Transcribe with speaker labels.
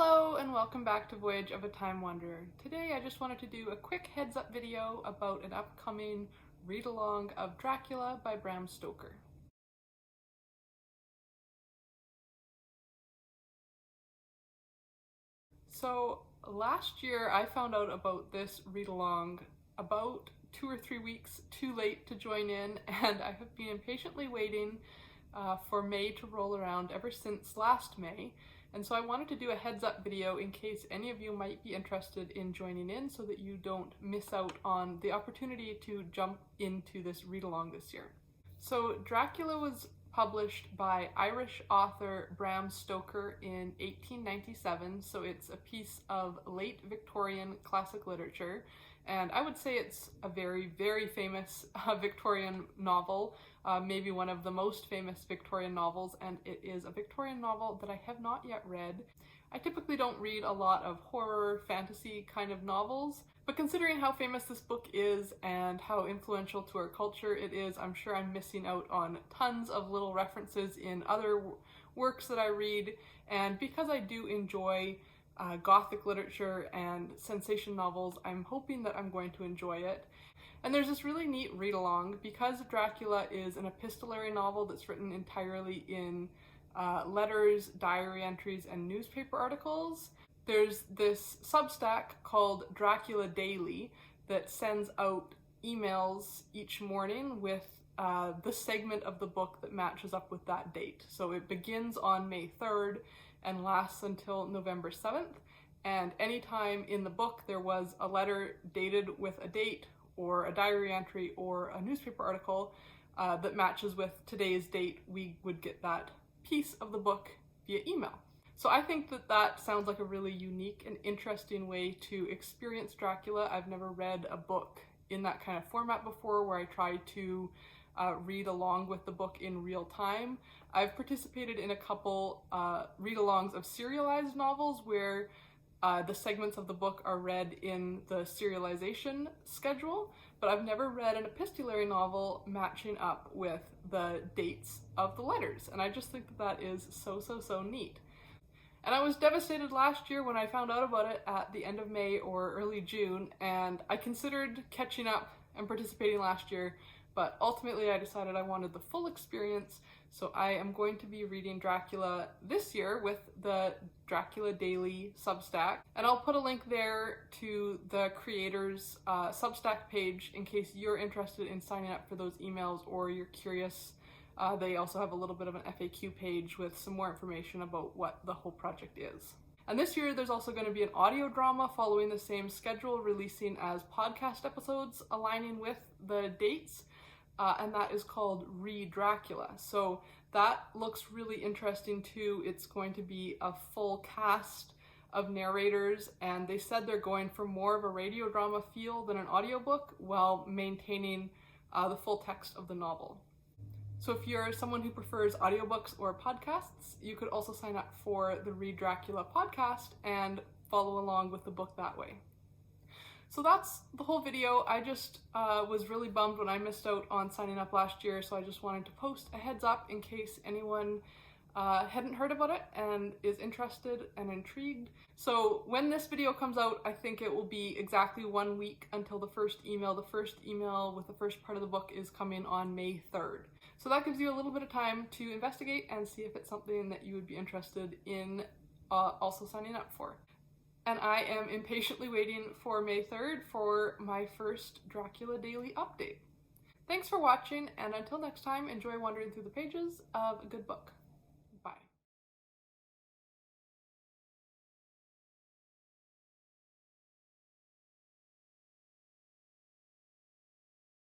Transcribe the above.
Speaker 1: Hello and welcome back to Voyage of a Time Wanderer. Today I just wanted to do a quick heads up video about an upcoming read-along of Dracula by Bram Stoker. So last year I found out about this read-along about 2 or 3 weeks too late to join in, and I have been impatiently waiting for May to roll around ever since last May. And so I wanted to do a heads up video in case any of you might be interested in joining in so that you don't miss out on the opportunity to jump into this read-along this year. So Dracula was published by Irish author Bram Stoker in 1897, so it's a piece of late Victorian classic literature, and I would say it's a very, very famous Victorian novel, maybe one of the most famous Victorian novels, and it is a Victorian novel that I have not yet read. I typically don't read a lot of horror, fantasy kind of novels, but considering how famous this book is and how influential to our culture it is, I'm sure I'm missing out on tons of little references in other works that I read, and because I do enjoy Gothic literature and sensation novels, I'm hoping that I'm going to enjoy it. And there's this really neat read-along because Dracula is an epistolary novel that's written entirely in letters, diary entries, and newspaper articles. There's this Substack called Draculadaily that sends out emails each morning with the segment of the book that matches up with that date. So it begins on May 3rd and lasts until November 7th. And anytime in the book there was a letter dated with a date or a diary entry or a newspaper article that matches with today's date, we would get that piece of the book via email. So I think that that sounds like a really unique and interesting way to experience Dracula. I've never read a book in that kind of format before where I try to read along with the book in real time. I've participated in a couple read-alongs of serialized novels where the segments of the book are read in the serialization schedule, but I've never read an epistolary novel matching up with the dates of the letters, and I just think that that is so neat. And I was devastated last year when I found out about it at the end of May or early June, and I considered catching up and participating last year, but ultimately I decided I wanted the full experience, so I am going to be reading Dracula this year with the Draculadaily Substack, and I'll put a link there to the creator's Substack page in case you're interested in signing up for those emails or you're curious. They also have a little bit of an FAQ page with some more information about what the whole project is. And this year there's also going to be an audio drama following the same schedule, releasing as podcast episodes aligning with the dates, and that is called Read Dracula. So that looks really interesting too. It's going to be a full cast of narrators, and they said they're going for more of a radio drama feel than an audiobook while maintaining the full text of the novel. So if you're someone who prefers audiobooks or podcasts, you could also sign up for the Read Dracula podcast and follow along with the book that way. So that's the whole video. I just was really bummed when I missed out on signing up last year, so I just wanted to post a heads up in case anyone hadn't heard about it and is interested and intrigued. So when this video comes out, I think it will be exactly 1 week until the first email. The first email with the first part of the book is coming on May 3rd. So that gives you a little bit of time to investigate and see if it's something that you would be interested in also signing up for. And I am impatiently waiting for May 3rd for my first Draculadaily update. Thanks for watching, and until next time, enjoy wandering through the pages of a good book.